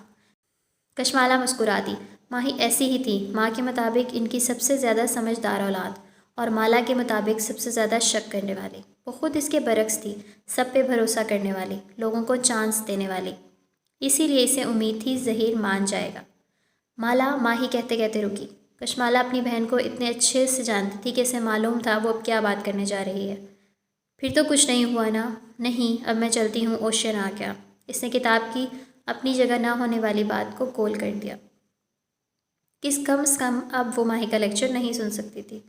کشمالہ مسکرا دی۔ ماہی ایسی ہی تھی، ماں کے مطابق ان کی سب سے زیادہ سمجھدار اولاد، اور مالا کے مطابق سب سے زیادہ شک کرنے والی۔ وہ خود اس کے برعکس تھی، سب پہ بھروسہ کرنے والی، لوگوں کو چانس دینے والی۔ اسی لیے اسے امید تھی ظہیر مان جائے گا۔ مالا، ماہی کہتے کہتے رکی۔ کشمالہ اپنی بہن کو اتنے اچھے سے جانتی تھی کہ اسے معلوم تھا وہ اب کیا بات کرنے جا رہی ہے۔ پھر تو کچھ نہیں ہوا نا؟ نہیں، اب میں چلتی ہوں، اوشین آ گیا۔ اس نے کتاب کی اپنی جگہ نہ ہونے والی بات کو گول کر دیا۔ کم از کم اب وہ ماہی کا لیکچر نہیں سن سکتی تھی۔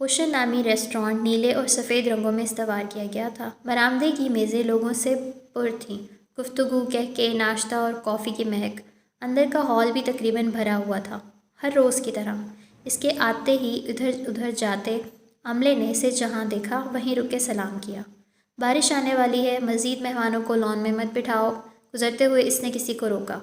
اوشین نامی ریسٹورانٹ نیلے اور سفید رنگوں میں استوار کیا گیا تھا۔ برآمدے کی میزیں لوگوں سے پر تھیں، گفتگو، کہکے، ناشتہ اور کافی کی مہک۔ اندر کا ہال بھی تقریباً بھرا ہوا تھا، ہر روز کی طرح۔ اس کے آتے ہی ادھر ادھر جاتے عملے نے اسے جہاں دیکھا وہیں رک کے سلام کیا۔ بارش آنے والی ہے، مزید مہمانوں کو لان میں مت بٹھاؤ۔ گزرتے ہوئے اس نے کسی کو روکا۔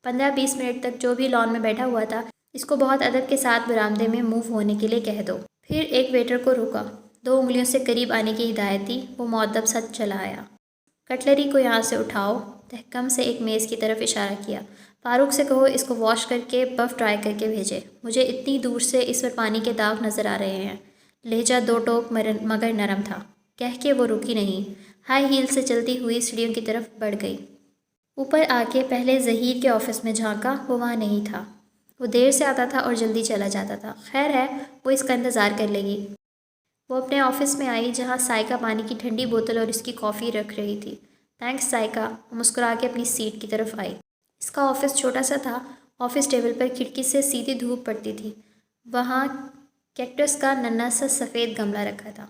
15-20 منٹ تک جو بھی لان میں بیٹھا ہوا تھا اس کو بہت ادب کے ساتھ برآمدے میں موو ہونے کے لیے کہہ دو۔ پھر ایک ویٹر کو روکا، 2 انگلیوں سے قریب آنے کی ہدایت دی۔ وہ مؤدب سا چلا آیا۔ کٹلری کو یہاں سے اٹھاؤ، تحکم سے ایک میز کی طرف اشارہ کیا۔ فاروق سے کہو اس کو واش کر کے بف ڈرائی کر کے بھیجے۔ مجھے اتنی دور سے اس پر پانی کے داغ نظر آ رہے ہیں۔ لہجہ 2 ٹوک مگر نرم تھا۔ کہہ کے وہ رکی نہیں، ہائی ہیل سے چلتی ہوئی سیڑھیوں کی طرف بڑھ گئی۔ اوپر آ کے پہلے ظہیر کے آفس میں جھانکا، وہ وہاں نہیں تھا۔ وہ دیر سے آتا تھا اور جلدی چلا جاتا تھا۔ خیر ہے، وہ اس کا انتظار کر لے گی۔ وہ اپنے آفس میں آئی جہاں سائقہ پانی کی ٹھنڈی بوتل اور اس کی کافی رکھ رہی تھی۔ تھینکس سائقہ۔ وہ مسکرا کے اپنی سیٹ کی طرف آئی۔ اس کا آفس چھوٹا سا تھا۔ آفس ٹیبل پر کھڑکی سے سیدھی دھوپ پڑتی تھی۔ وہاں کیکٹس کا ننھا سا سفید گملہ رکھا تھا۔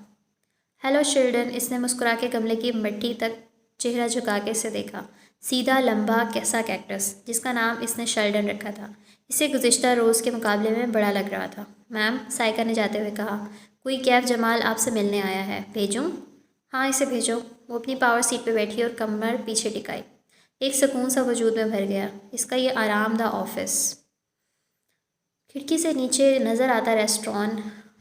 Hello Sheldon. اس نے مسکرا کے گملے کی مٹی تک چہرہ جھکا کے اسے دیکھا۔ سیدھا لمبا کیسا کیکٹس جس کا نام اس نے شیلڈن رکھا تھا، اسے گزشتہ روز کے مقابلے میں بڑا لگ رہا تھا۔ میم، سائقہ نے جاتے ہوئے کہا، کوئی کیف جمال آپ سے ملنے آیا ہے، بھیجوں؟ ہاں، اسے بھیجو۔ وہ اپنی پاور سیٹ پہ بیٹھی اور کمر پیچھے ٹکائی۔ ایک سکون سا وجود میں بھر گیا۔ اس کا یہ آرام دہ آفس، کھڑکی سے نیچے نظر آتا ریسٹوران،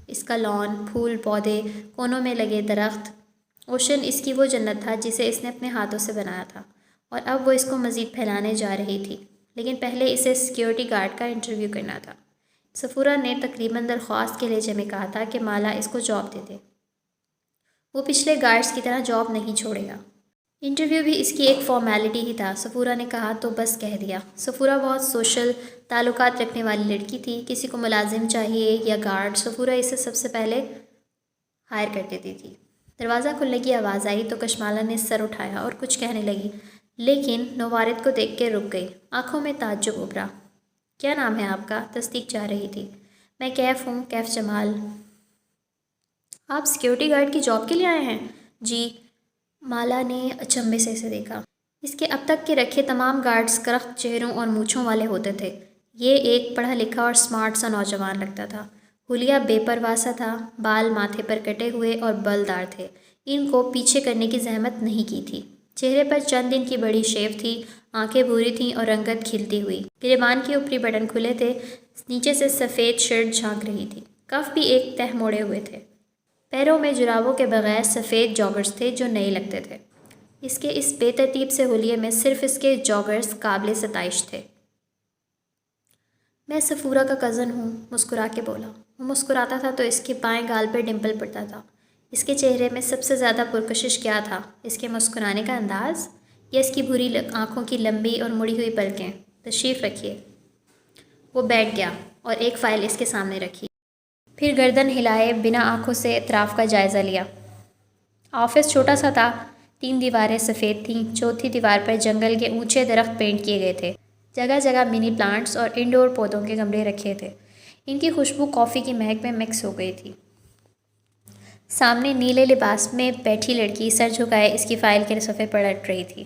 اس کا لان، پھول پودے، کونوں میں لگے درخت۔ اوشین اس کی وہ جنت تھا جسے اس نے اپنے ہاتھوں سے بنایا تھا، اور اب وہ اس کو مزید پھیلانے جا رہی تھی۔ لیکن پہلے اسے سیکیورٹی گارڈ کا انٹرویو کرنا تھا۔ صفورہ نے تقریباً درخواست کے لہجے میں کہا تھا کہ مالا اس کو جاب دے دے۔ وہ پچھلے گارڈز کی طرح جاب نہیں چھوڑے گا۔ انٹرویو بھی اس کی ایک فارمیلٹی ہی تھا۔ صفورہ نے کہا تو بس کہہ دیا۔ صفورہ بہت سوشل تعلقات رکھنے والی لڑکی تھی۔ کسی کو ملازم چاہیے یا گارڈ، صفورہ اسے سب سے پہلے ہائر کر دیتی تھی۔ دروازہ کھلنے کی آواز آئی تو کشمالہ نے سر اٹھایا اور کچھ کہنے لگی، لیکن نوارد کو دیکھ کے رک گئی۔ آنکھوں میں تعجب ابھرا۔ کیا نام ہے آپ کا؟ تصدیق چاہ رہی تھی۔ میں کیف ہوں، کیف جمال۔ آپ سیکیورٹی گارڈ کی جاب کے لیے آئے ہیں؟ جی۔ مالا نے اچنبھے سے اسے دیکھا۔ اس کے اب تک کے رکھے تمام گارڈز کرخت چہروں اور مونچھوں والے ہوتے تھے۔ یہ ایک پڑھا لکھا اور سمارٹ سا نوجوان لگتا تھا۔ حلیہ بے پرواہ سا تھا، بال ماتھے پر کٹے ہوئے اور بلدار تھے، ان کو پیچھے کرنے کی زحمت نہیں کی تھی۔ چہرے پر چند دن کی بڑی شیو تھی، آنکھیں بھوری تھیں اور رنگت کھلتی ہوئی۔ گریبان کے اوپری بٹن کھلے تھے، نیچے سے سفید شرٹ جھانک رہی تھی۔ کف بھی ایک تہہ موڑے ہوئے تھے۔ پیروں میں جرابوں کے بغیر سفید جاگرز تھے جو نئے لگتے تھے۔ اس کے اس بے ترتیب سے حلیے میں صرف اس کے جاگرز قابل ستائش تھے۔ میں صفورہ کا کزن ہوں، مسکرا کے بولا۔ وہ مسکراتا تھا تو اس کے بائیں گال پر ڈمپل پڑتا تھا۔ اس کے چہرے میں سب سے زیادہ پرکشش کیا تھا؟ اس کے مسکرانے کا انداز، یا اس کی بھوری آنکھوں کی لمبی اور مڑی ہوئی پلکیں؟ تشریف رکھیے۔ وہ بیٹھ گیا اور ایک فائل اس کے سامنے رکھی، پھر گردن ہلائے بنا آنکھوں سے اطراف کا جائزہ لیا۔ آفس چھوٹا سا تھا، 3 دیواریں سفید تھیں، چوتھی دیوار پر جنگل کے اونچے درخت پینٹ کیے گئے تھے۔ جگہ جگہ منی پلانٹس اور انڈور پودوں کے گملے رکھے تھے، ان کی خوشبو کافی کی مہک میں مکس ہو گئی تھی۔ سامنے نیلے لباس میں بیٹھی لڑکی سر جھکائے اس کی فائل کے صفحے پلٹ رہی تھی۔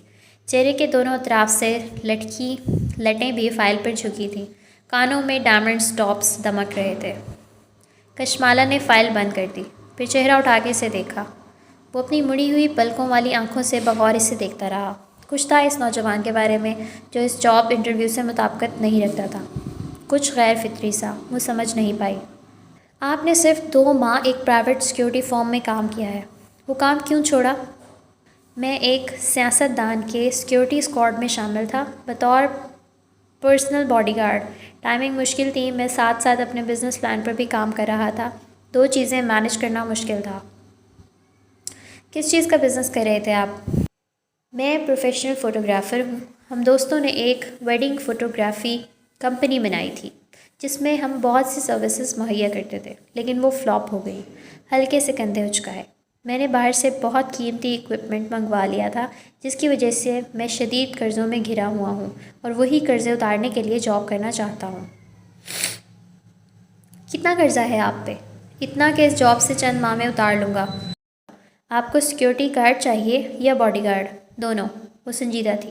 چہرے کے دونوں اطراف سے لٹکی لٹیں بھی فائل پر جھکی تھیں، کانوں میں ڈائمنڈ سٹاپس دمک رہے تھے۔ کشمالہ نے فائل بند کر دی، پھر چہرہ اٹھا کے اسے دیکھا۔ وہ اپنی مڑی ہوئی پلکوں والی آنکھوں سے بغور اسے دیکھتا رہا۔ کچھ تھا اس نوجوان کے بارے میں جو اس جاب انٹرویو سے مطابقت نہیں رکھتا تھا، کچھ غیر فطری سا۔ وہ سمجھ نہیں پائی۔ آپ نے صرف 2 ماہ ایک پرائیویٹ سیکیورٹی فرم میں کام کیا ہے، وہ کام کیوں چھوڑا؟ میں ایک سیاست دان کے سیکیورٹی اسکواڈ میں شامل تھا، بطور پرسنل باڈی گارڈ۔ ٹائمنگ مشکل تھی، میں ساتھ ساتھ اپنے بزنس پلان پر بھی کام کر رہا تھا، 2 چیزیں مینج کرنا مشکل تھا۔ کس چیز کا بزنس کر رہے تھے آپ؟ میں پروفیشنل فوٹوگرافر ہوں۔ ہم دوستوں نے ایک ویڈنگ فوٹوگرافی کمپنی بنائی تھی جس میں ہم بہت سی سروسز مہیا کرتے تھے، لیکن وہ فلاپ ہو گئی۔ ہلکے سے کندھے اچکائے۔ میں نے باہر سے بہت قیمتی ایکوپمنٹ منگوا لیا تھا، جس کی وجہ سے میں شدید قرضوں میں گھرا ہوا ہوں اور وہی قرضے اتارنے کے لیے جاب کرنا چاہتا ہوں۔ کتنا قرضہ ہے آپ پہ؟ اتنا کہ اس جاب سے چند ماہ میں اتار لوں گا۔ آپ کو سیکیورٹی گارڈ چاہیے یا باڈی گارڈ؟ دونوں۔ وہ سنجیدہ تھی۔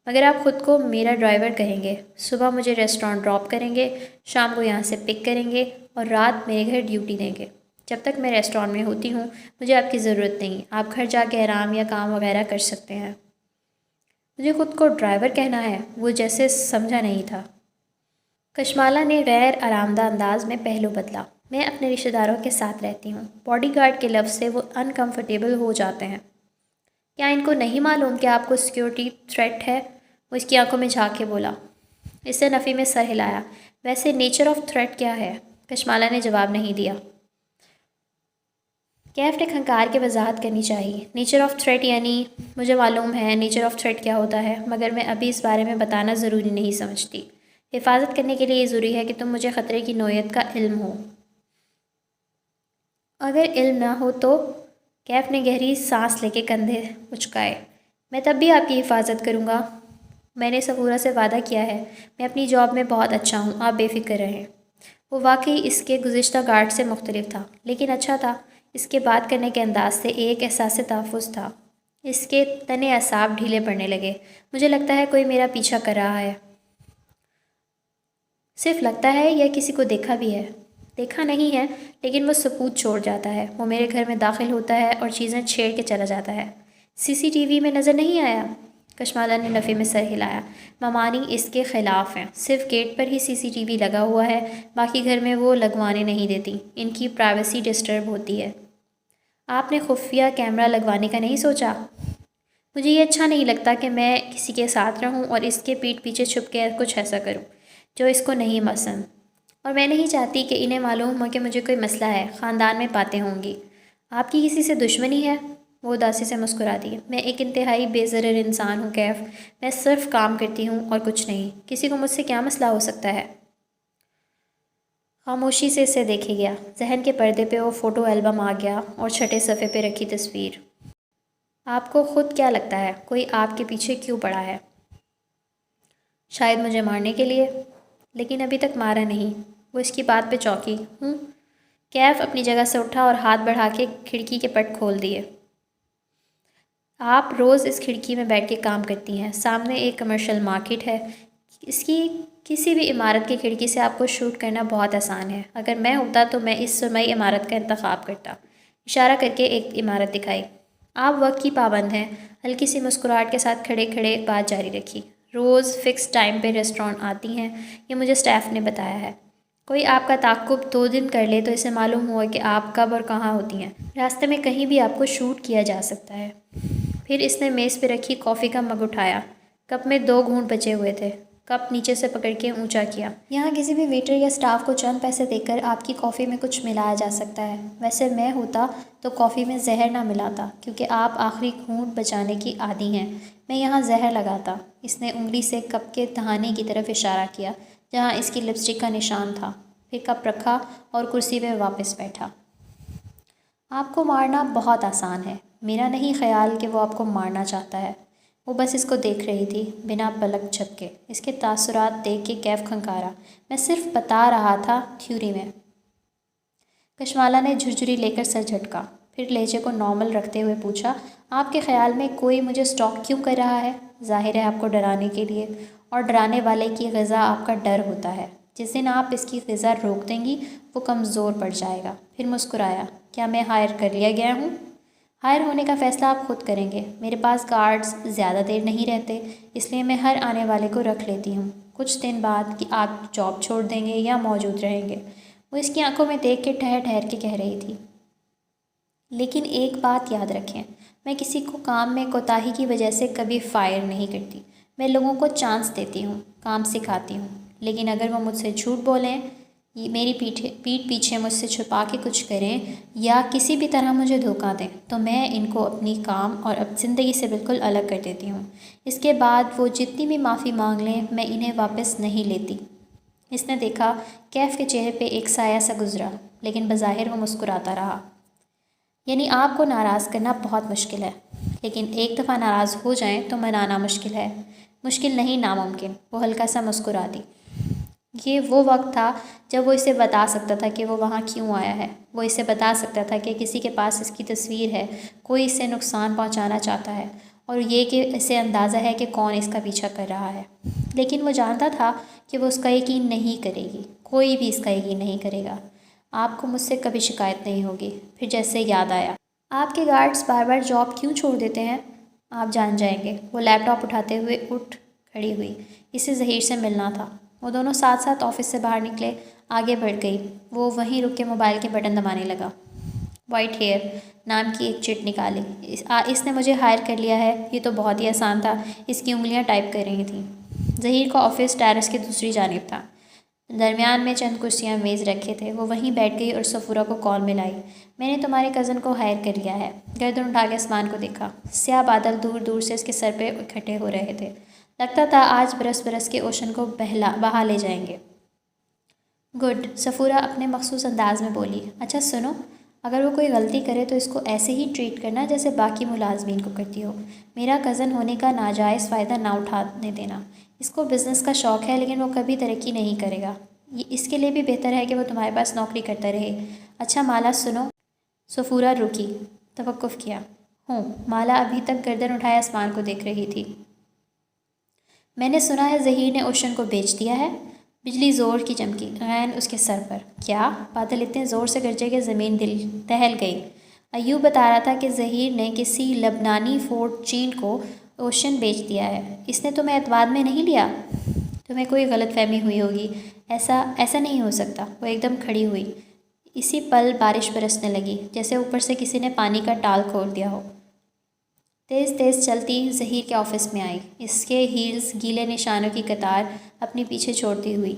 مگر آپ خود کو میرا ڈرائیور کہیں گے۔ صبح مجھے ریسٹورانٹ ڈراپ کریں گے، شام کو یہاں سے پک کریں گے اور رات میرے گھر ڈیوٹی دیں گے۔ جب تک میں ریسٹورانٹ میں ہوتی ہوں مجھے آپ کی ضرورت نہیں، آپ گھر جا کے آرام یا کام وغیرہ کر سکتے ہیں۔ مجھے خود کو ڈرائیور کہنا ہے؟ وہ جیسے سمجھا نہیں تھا۔ کشمالہ نے غیر آرامدہ انداز میں پہلو بدلا۔ میں اپنے رشتہ داروں کے ساتھ رہتی ہوں۔ باڈی گارڈ کے لفظ سے وہ انکمفرٹیبل ہو جاتے ہیں۔ کیا ان کو نہیں معلوم کہ آپ کو سیکیورٹی تھریٹ ہے؟ وہ اس کی آنکھوں میں جھانک کے بولا۔ اس سے نفی میں سر ہلایا۔ ویسے نیچر آف تھریٹ کیا ہے؟ کشمالہ نے جواب نہیں دیا۔ کیف نے کھنکار کے وضاحت کرنی چاہیے۔ نیچر آف تھریٹ یعنی مجھے معلوم ہے نیچر آف تھریٹ کیا ہوتا ہے، مگر میں ابھی اس بارے میں بتانا ضروری نہیں سمجھتی۔ حفاظت کرنے کے لیے یہ ضروری ہے کہ تم مجھے خطرے کی نوعیت کا علم ہو۔ اگر علم نہ ہو تو؟ کیف نے گہری سانس لے کے کندھے اچکائے۔ میں تب بھی آپ کی حفاظت کروں گا۔ میں نے صفورہ سے وعدہ کیا ہے۔ میں اپنی جاب میں بہت اچھا ہوں، آپ بے فکر رہیں۔ وہ واقعی اس کے گزشتہ گارڈ سے مختلف تھا، لیکن اچھا تھا۔ اس کے بات کرنے کے انداز سے ایک احساس تحفظ تھا۔ اس کے تنے اعصاب ڈھیلے پڑنے لگے۔ مجھے لگتا ہے کوئی میرا پیچھا کر رہا ہے۔ صرف لگتا ہے یا کسی کو دیکھا بھی ہے؟ دیکھا نہیں ہے، لیکن وہ ثبوت چھوڑ جاتا ہے۔ وہ میرے گھر میں داخل ہوتا ہے اور چیزیں چھیڑ کے چلا جاتا ہے۔ سی سی ٹی وی میں نظر نہیں آیا؟ کشمالہ نے نفی میں سر ہلایا۔ ممانی اس کے خلاف ہیں۔ صرف گیٹ پر ہی سی سی ٹی وی لگا ہوا ہے، باقی گھر میں وہ لگوانے نہیں دیتی۔ ان کی پرائیویسی ڈسٹرب ہوتی ہے۔ آپ نے خفیہ کیمرہ لگوانے کا نہیں سوچا؟ مجھے یہ اچھا نہیں لگتا کہ میں کسی کے ساتھ رہوں اور اس کے پیٹھ پیچھے چھپ کے کچھ ایسا کروں جو اس کو نہیں پسند، اور میں نہیں چاہتی کہ انہیں معلوم ہو کہ مجھے کوئی مسئلہ ہے، خاندان میں باتیں ہوں گی۔ آپ کی کسی سے دشمنی ہے؟ وہ اداسی سے مسکرا دی۔ میں ایک انتہائی بے ضرر انسان ہوں کیف، میں صرف کام کرتی ہوں اور کچھ نہیں۔ کسی کو مجھ سے کیا مسئلہ ہو سکتا ہے؟ خاموشی سے اسے دیکھے گیا۔ ذہن کے پردے پہ وہ فوٹو البم آ گیا اور چھٹے صفحے پہ رکھی تصویر۔ آپ کو خود کیا لگتا ہے کوئی آپ کے پیچھے کیوں پڑا ہے؟ شاید مجھے مارنے کے لیے، لیکن ابھی تک مارا نہیں۔ وہ اس کی بات پہ چونکی۔ ہوں؟ کیف اپنی جگہ سے اٹھا اور ہاتھ بڑھا کے کھڑکی کے پٹ کھول دیے۔ آپ روز اس کھڑکی میں بیٹھ کے کام کرتی ہیں، سامنے ایک کمرشل مارکیٹ ہے، اس کی کسی بھی عمارت کی کھڑکی سے آپ کو شوٹ کرنا بہت آسان ہے۔ اگر میں ہوتا تو میں اس سرمئی عمارت کا انتخاب کرتا۔ اشارہ کر کے ایک عمارت دکھائی۔ آپ وقت کی پابند ہیں۔ ہلکی سی مسکراہٹ کے ساتھ کھڑے کھڑے بات جاری رکھی۔ روز فکس ٹائم پہ ریسٹورانٹ آتی ہیں، یہ مجھے اسٹاف نے بتایا ہے۔ کوئی آپ کا تعاقب 2 دن کر لے تو اسے معلوم ہوا کہ آپ کب اور کہاں ہوتی ہیں۔ راستے میں کہیں بھی آپ کو شوٹ کیا جا سکتا ہے۔ پھر اس نے میز پہ رکھی کافی کا مگ اٹھایا۔ کپ میں 2 گھونٹ بچے ہوئے تھے۔ کپ نیچے سے پکڑ کے اونچا کیا۔ یہاں کسی بھی ویٹر یا اسٹاف کو چند پیسے دے کر آپ کی کافی میں کچھ ملایا جا سکتا ہے۔ ویسے میں ہوتا تو کافی میں زہر نہ ملاتا، کیونکہ آپ آخری گھونٹ بچانے کی عادی ہیں۔ میں یہاں زہر لگاتا۔ اس نے انگلی سے کپ کے دہانے کی طرف اشارہ کیا جہاں اس کی لپسٹک کا نشان تھا۔ پھر کپ رکھا اور کرسی پہ واپس بیٹھا۔ آپ کو مارنا بہت آسان ہے۔ میرا نہیں خیال کہ وہ آپ کو مارنا چاہتا ہے۔ وہ بس اس کو دیکھ رہی تھی، بنا پلک جھپکے۔ اس کے تاثرات دیکھ کے کیف کھنکارا۔ میں صرف بتا رہا تھا تھیوری میں۔ کشمالہ نے جھرجھری لے کر سر جھٹکا، پھر لہجے کو نارمل رکھتے ہوئے پوچھا، آپ کے خیال میں کوئی مجھے سٹاک کیوں کر رہا ہے؟ ظاہر ہے آپ کو ڈرانے کے لیے، اور ڈرانے والے کی غذا آپ کا ڈر ہوتا ہے۔ جس دن آپ اس کی غذا روک دیں گی وہ کمزور پڑ جائے گا۔ پھر مسکرایا۔ کیا میں ہائر کر لیا گیا ہوں؟ ہائر ہونے کا فیصلہ آپ خود کریں گے۔ میرے پاس گارڈز زیادہ دیر نہیں رہتے، اس لیے میں ہر آنے والے کو رکھ لیتی ہوں۔ کچھ دن بعد کہ آپ جاب چھوڑ دیں گے یا موجود رہیں گے۔ وہ اس کی آنکھوں میں دیکھ کے ٹھہر ٹھہر کے کہہ رہی تھی۔ لیکن ایک بات یاد رکھیں، میں کسی کو کام میں کوتاہی کی وجہ سے کبھی فائر نہیں کرتی۔ میں لوگوں کو چانس دیتی ہوں، کام سکھاتی ہوں۔ لیکن اگر وہ مجھ سے جھوٹ بولیں، میری پیٹھ پیچھے مجھ سے چھپا کے کچھ کریں یا کسی بھی طرح مجھے دھوکہ دیں تو میں ان کو اپنی کام اور زندگی سے بالکل الگ کر دیتی ہوں۔ اس کے بعد وہ جتنی بھی معافی مانگ لیں میں انہیں واپس نہیں لیتی۔ اس نے دیکھا کیف کے چہرے پہ ایک سایہ سا گزرا، لیکن بظاہر وہ مسکراتا رہا۔ یعنی آپ کو ناراض کرنا بہت مشکل ہے، لیکن ایک دفعہ ناراض ہو جائیں تو منانا مشکل ہے۔ مشکل نہیں، ناممکن۔ وہ ہلکا سا مسکرا دی۔ یہ وہ وقت تھا جب وہ اسے بتا سکتا تھا کہ وہ وہاں کیوں آیا ہے۔ وہ اسے بتا سکتا تھا کہ کسی کے پاس اس کی تصویر ہے، کوئی اسے نقصان پہنچانا چاہتا ہے، اور یہ کہ اسے اندازہ ہے کہ کون اس کا پیچھا کر رہا ہے۔ لیکن وہ جانتا تھا کہ وہ اس کا یقین نہیں کرے گی، کوئی بھی اس کا یقین نہیں کرے گا۔ آپ کو مجھ سے کبھی شکایت نہیں ہوگی۔ پھر جیسے یاد آیا، آپ کے گارڈز بار بار جاب کیوں چھوڑ دیتے ہیں؟ آپ جان جائیں گے۔ وہ لیپ ٹاپ اٹھاتے ہوئے اٹھ کھڑی ہوئی۔ اسے ظہیر سے ملنا تھا۔ وہ دونوں ساتھ ساتھ آفس سے باہر نکلے۔ آگے بڑھ گئی۔ وہ وہیں رک کے موبائل کے بٹن دبانے لگا۔ وائٹ ہیئر نام کی ایک چٹ نکالی۔ اس نے مجھے ہائر کر لیا ہے۔ یہ تو بہت ہی آسان تھا۔ اس کی انگلیاں ٹائپ کر رہی تھیں۔ ظہیر کا آفس ٹیرس کی دوسری جانب تھا۔ درمیان میں چند کرسیاں میز رکھے تھے۔ وہ وہیں بیٹھ گئی اور صفورہ کو کال میں لائی۔ میں نے تمہارے کزن کو ہائر کر لیا ہے۔ گردن اٹھا کے آسمان کو دیکھا۔ سیاہ بادل دور دور سے اس کے سر پہ اکٹھے ہو رہے تھے۔ لگتا تھا آج برس برس کے اوشن کو بہا لے جائیں گے۔ گڈ، صفورہ اپنے مخصوص انداز میں بولی۔ اچھا سنو، اگر وہ کوئی غلطی کرے تو اس کو ایسے ہی ٹریٹ کرنا جیسے باقی ملازمین کو کرتی ہو۔ میرا کزن ہونے کا ناجائز فائدہ نہ اٹھانے دینا۔ اس کو بزنس کا شوق ہے، لیکن وہ کبھی ترقی نہیں کرے گا۔ اس کے لیے بھی بہتر ہے کہ وہ تمہارے پاس نوکری کرتا رہے۔ اچھا مالا سنو۔ صفورہ رکی، توقف کیا۔ مالا ابھی تک گردن اٹھائے آسمان کو دیکھ رہی تھی۔ میں نے سنا ہے ظہیر نے اوشن کو بیچ دیا ہے۔ بجلی زور کی چمکی، غین اس کے سر پر۔ کیا؟ بادل اتنے زور سے گرجے کہ زمین دہل گئی۔ ایوب بتا رہا تھا کہ ظہیر نے کسی لبنانی فورٹ چین کو اوشن بیچ دیا ہے۔ اس نے تمہیں اعتماد میں نہیں لیا؟ تمہیں کوئی غلط فہمی ہوئی ہوگی۔ ایسا نہیں ہو سکتا۔ وہ ایک دم کھڑی ہوئی۔ اسی پل بارش برسنے لگی، جیسے اوپر سے کسی نے پانی کا ٹال کھول دیا ہو۔ تیز تیز چلتی ظہیر کے آفس میں آئی، اس کے ہیلز گیلے نشانوں کی قطار اپنے پیچھے چھوڑتی ہوئی۔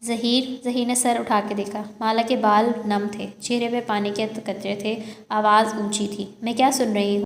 ظہیر نے سر اٹھا کے دیکھا۔ مالا کے بال نم تھے، چہرے پہ پانی کے قطرے تھے، آواز اونچی تھی۔ میں کیا سن رہی ہوں؟